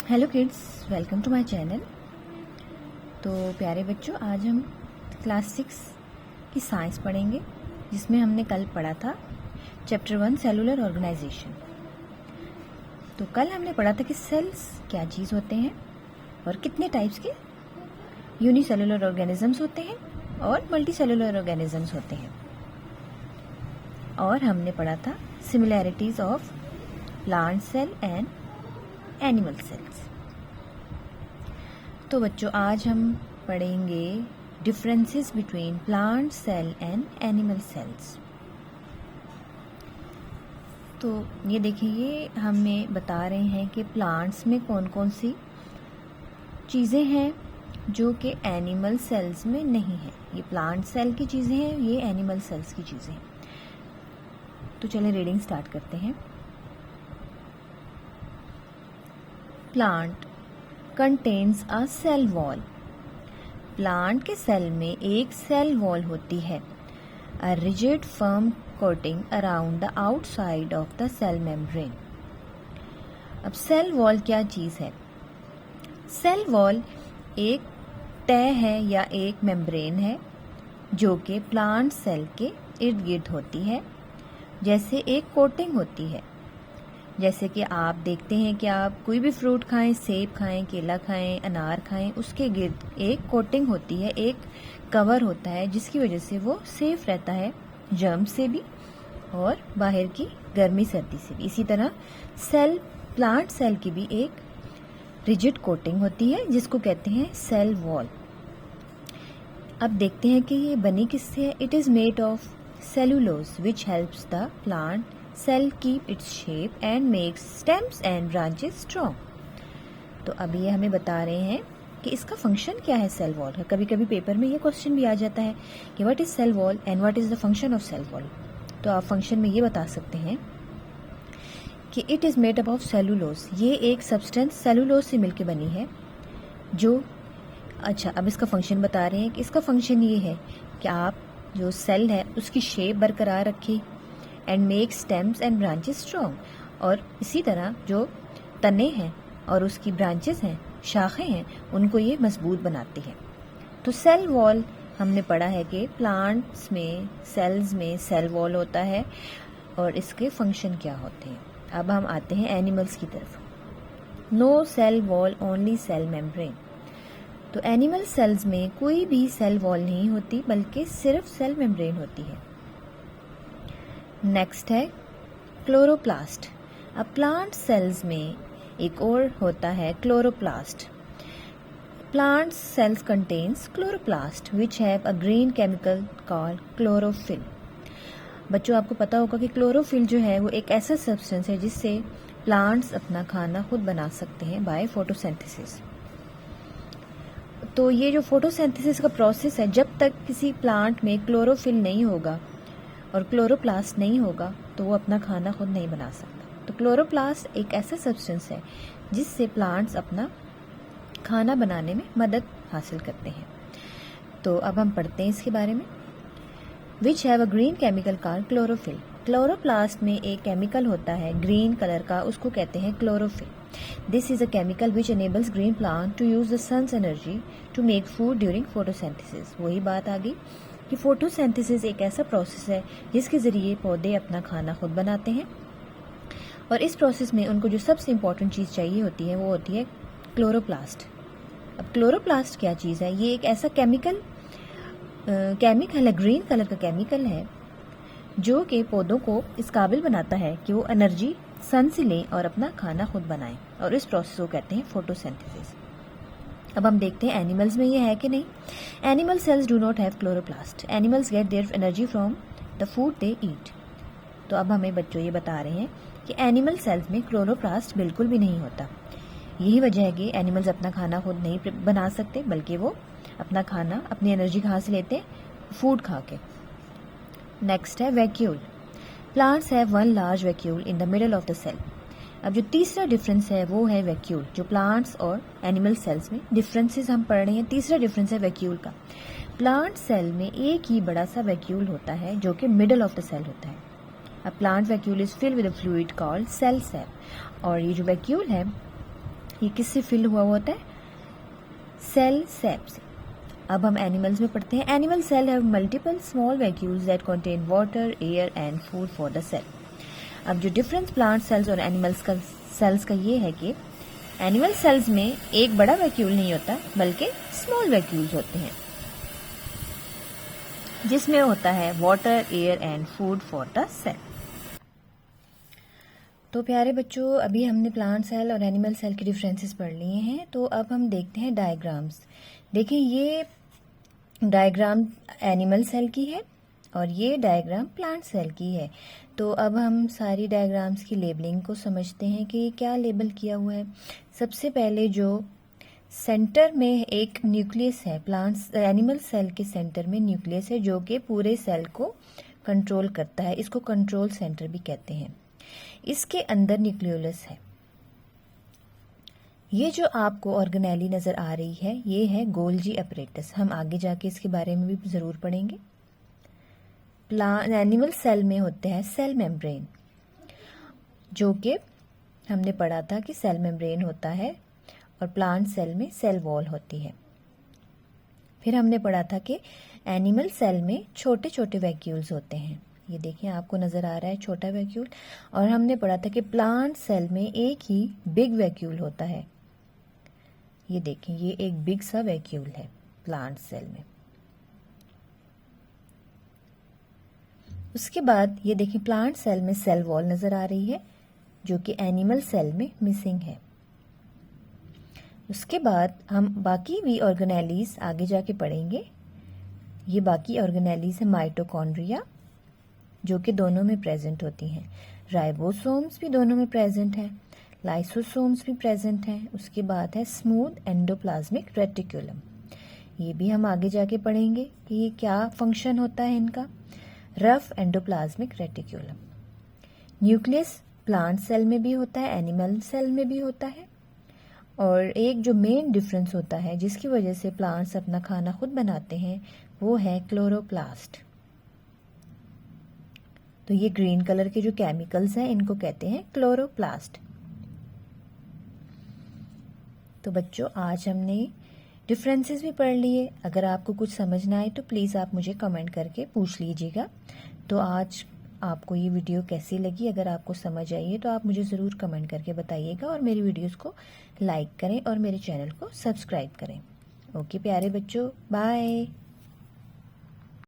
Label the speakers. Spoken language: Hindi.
Speaker 1: Hello kids, welcome to my channel. तो प्यारे बच्चों, आज हम क्लास 6 की साइंस पढ़ेंगे, जिसमें हमने कल पढ़ा था चैप्टर 1 सेलुलर ऑर्गेनाइजेशन। तो कल हमने पढ़ा था कि सेल्स क्या चीज़ होते हैं और कितने टाइप्स के यूनिसेलुलर ऑर्गेनिजम्स होते हैं और मल्टी सेलुलर ऑर्गेनिजम्स होते हैं। और हमने पढ़ा था similarities of plant cell and animal cells. तो बच्चों, आज हम पढ़ेंगे differences between plant cell and animal cells. तो ये देखिए, ये हमें बता रहे हैं कि प्लांट्स में कौन कौन सी चीज़ें हैं जो कि एनिमल सेल्स में नहीं है। ये प्लांट सेल की चीज़ें हैं, ये एनिमल सेल्स की चीज़ें हैं। तो चलिए रीडिंग स्टार्ट करते हैं। Plant contains a cell wall. Plant के सेल में एक सेल वॉल होती है, a rigid firm coating around the outside of the cell membrane. अब सेल वॉल क्या चीज़ है? सेल वॉल एक तह है या एक मेम्ब्रेन है जो कि प्लांट सेल के इर्द गिर्द होती है, जैसे एक कोटिंग होती है। जैसे कि आप देखते हैं कि आप कोई भी फ्रूट खाएं, सेब खाएं, केला खाएं, अनार खाएं, उसके गिर्द एक कोटिंग होती है, एक कवर होता है, जिसकी वजह से वो सेफ रहता है जर्म्स से भी और बाहर की गर्मी सर्दी से भी। इसी तरह प्लांट सेल की भी एक रिजिड कोटिंग होती है, जिसको कहते हैं सेल वॉल। अब देखते हैं कि ये बनी किससे है। It is made of cellulose which helps the plant cell keep its shape and makes stems and branches strong. तो अभी ये हमें बता रहे हैं कि इसका फंक्शन क्या है सेल वॉल का। कभी कभी पेपर में ये क्वेश्चन भी आ जाता है कि what is cell wall and what is the function of cell wall. तो आप फंक्शन में ये बता सकते हैं कि it is made up of cellulose. ये एक सब्सटेंस सेलुलोज से मिलकर बनी है जो अब इसका फंक्शन बता रहे हैं कि इसका फंक्शन ये है कि आप जो सेल है उसकी शेप बरकरार रखें and make stems and branches strong. और इसी तरह जो तने हैं और उसकी ब्रांचेस हैं, शाखें हैं, उनको ये मजबूत बनाती है। तो सेल वॉल हमने पढ़ा है कि प्लांट्स में, सेल्स में सेल वॉल होता है और इसके फंक्शन क्या होते हैं। अब हम आते हैं एनिमल्स की तरफ। No cell wall, only cell membrane. तो एनिमल सेल्स में कोई भी सेल वॉल नहीं होती, बल्कि सिर्फ सेल मेम्ब्रेन होती है। नेक्स्ट है क्लोरोप्लास्ट। अब प्लांट सेल्स में एक और होता है chloroplast. Plant cells contains chloroplast which have a green chemical called chlorophyll. बच्चों, आपको पता होगा कि क्लोरोफिल जो है वो एक ऐसा सब्सटेंस है जिससे प्लांट्स अपना खाना खुद बना सकते हैं बाय फोटोसिंथेसिस। तो ये जो फोटोसिंथेसिस का प्रोसेस है, जब तक किसी प्लांट में क्लोरोफिल नहीं होगा और क्लोरोप्लास्ट नहीं होगा तो वो अपना खाना खुद नहीं बना सकता। तो क्लोरोप्लास्ट एक ऐसा सब्सटेंस है जिससे प्लांट्स अपना खाना बनाने में मदद हासिल करते हैं। तो अब हम पढ़ते हैं इसके बारे में। Which have a green chemical called chlorophyll. Chloroplast में एक केमिकल होता है ग्रीन कलर का, उसको कहते हैं chlorophyll. This is a chemical which enables green plant to use the sun's energy to make food during photosynthesis. वही बात आ गई कि फोटोसिंथेसिस एक ऐसा प्रोसेस है जिसके ज़रिए पौधे अपना खाना खुद बनाते हैं, और इस प्रोसेस में उनको जो सबसे इम्पॉर्टेंट चीज़ चाहिए होती है वो होती है क्लोरोप्लास्ट। अब क्लोरोप्लास्ट क्या चीज़ है? ये एक ऐसा केमिकल है, ग्रीन कलर का केमिकल है, जो कि पौधों को इस काबिल बनाता है कि वो एनर्जी सन से लें और अपना खाना खुद बनाएं, और इस प्रोसेस को कहते हैं फोटोसिंथेसिस। अब हम देखते हैं एनिमल्स में ये है कि नहीं। Animal cells do not have chloroplast. Animals get their energy from the food they eat. तो अब हमें बच्चों ये बता रहे हैं कि एनिमल सेल्स में क्लोरोप्लास्ट बिल्कुल भी नहीं होता। यही वजह है कि एनिमल्स अपना खाना खुद नहीं बना सकते, बल्कि वो अपना खाना, अपनी एनर्जी कहाँ से लेते हैं? फूड खा के। नेक्स्ट है vacuole. Plants have one large vacuole in the middle of the cell. अब जो तीसरा डिफरेंस है वो है वैक्यूल। जो प्लांट्स और एनिमल सेल्स में डिफरेंसेस हम पढ़ रहे हैं, तीसरा डिफरेंस है वैक्यूल का। प्लांट सेल में एक ही बड़ा सा वैक्यूल होता है जो कि मिडल ऑफ द सेल होता है। अब plant vacuole is filled with a fluid called cell sap. और ये जो वैक्यूल है ये किससे फिल हुआ होता है? सेल सैप से। अब हम एनिमल्स में पढ़ते हैं। Animal cell have multiple small vacuoles that contain water, air and food for the cell. अब जो डिफरेंस प्लांट सेल्स और एनिमल्स का सेल्स का ये है कि एनिमल सेल्स में एक बड़ा वैक्यूल नहीं होता, बल्कि स्मॉल वैक्यूल्स होते हैं जिसमें होता है water, air and food for the cell. तो प्यारे बच्चों, अभी हमने प्लांट सेल और एनिमल सेल के डिफरेंसेस पढ़ लिए हैं। तो अब हम देखते हैं डायग्राम्स। देखिए, ये डायग्राम एनिमल सेल की है और ये डायग्राम प्लांट सेल की है। तो अब हम सारी डायग्राम्स की लेबलिंग को समझते हैं कि क्या लेबल किया हुआ है। सबसे पहले जो सेंटर में एक न्यूक्लियस है, प्लांट्स एनिमल सेल के सेंटर में न्यूक्लियस है जो कि पूरे सेल को कंट्रोल करता है। इसको कंट्रोल सेंटर भी कहते हैं। इसके अंदर न्यूक्लियोलस है। ये जो आपको ऑर्गेनेली नजर आ रही है, ये है गोल्जी अपरेटस। हम आगे जाके इसके बारे में भी जरूर पढ़ेंगे। एनिमल सेल में होते हैं सेल मेम्ब्रेन, जो कि हमने पढ़ा था कि सेल मेम्ब्रेन होता है, और प्लांट सेल में सेल वॉल होती है। फिर हमने पढ़ा था कि एनिमल सेल में छोटे छोटे वैक्यूल्स होते हैं। ये देखिए, आपको नजर आ रहा है छोटा वैक्यूल। और हमने पढ़ा था कि प्लांट सेल में एक ही बिग वैक्यूल होता है। ये देखिए, ये एक बिग सा वैक्यूल है प्लांट सेल में। उसके बाद ये देखिए, प्लांट सेल में सेल वॉल नजर आ रही है जो कि एनिमल सेल में मिसिंग है। उसके बाद हम बाकी भी ऑर्गेनेलीज आगे जाके पढ़ेंगे। ये बाकी ऑर्गेनेलीज है माइटोकॉन्ड्रिया, जो कि दोनों में प्रेजेंट होती हैं। राइबोसोम्स भी दोनों में प्रेजेंट हैं। लाइसोसोम्स भी प्रेजेंट हैं। उसके बाद है स्मूथ एंडोप्लाज्मिक रेटिकुलम। ये भी हम आगे जाके पढ़ेंगे कि ये क्या फंक्शन होता है इनका। Rough endoplasmic reticulum. Nucleus plant cell में भी होता है, एनिमल सेल में भी होता है। और एक जो मेन डिफरेंस होता है जिसकी वजह से प्लांट्स अपना खाना खुद बनाते हैं, वो है क्लोरोप्लास्ट। तो ये ग्रीन कलर के जो केमिकल्स हैं, इनको कहते हैं क्लोरोप्लास्ट। तो बच्चों, आज हमने डिफरेंसेस भी पढ़ लिए। अगर आपको कुछ समझ ना आए तो प्लीज़ आप मुझे कमेंट करके पूछ लीजिएगा। तो आज आपको ये वीडियो कैसी लगी? अगर आपको समझ आई है तो आप मुझे ज़रूर कमेंट करके बताइएगा, और मेरी वीडियोस को लाइक करें और मेरे चैनल को सब्सक्राइब करें। ओके प्यारे बच्चों, बाय।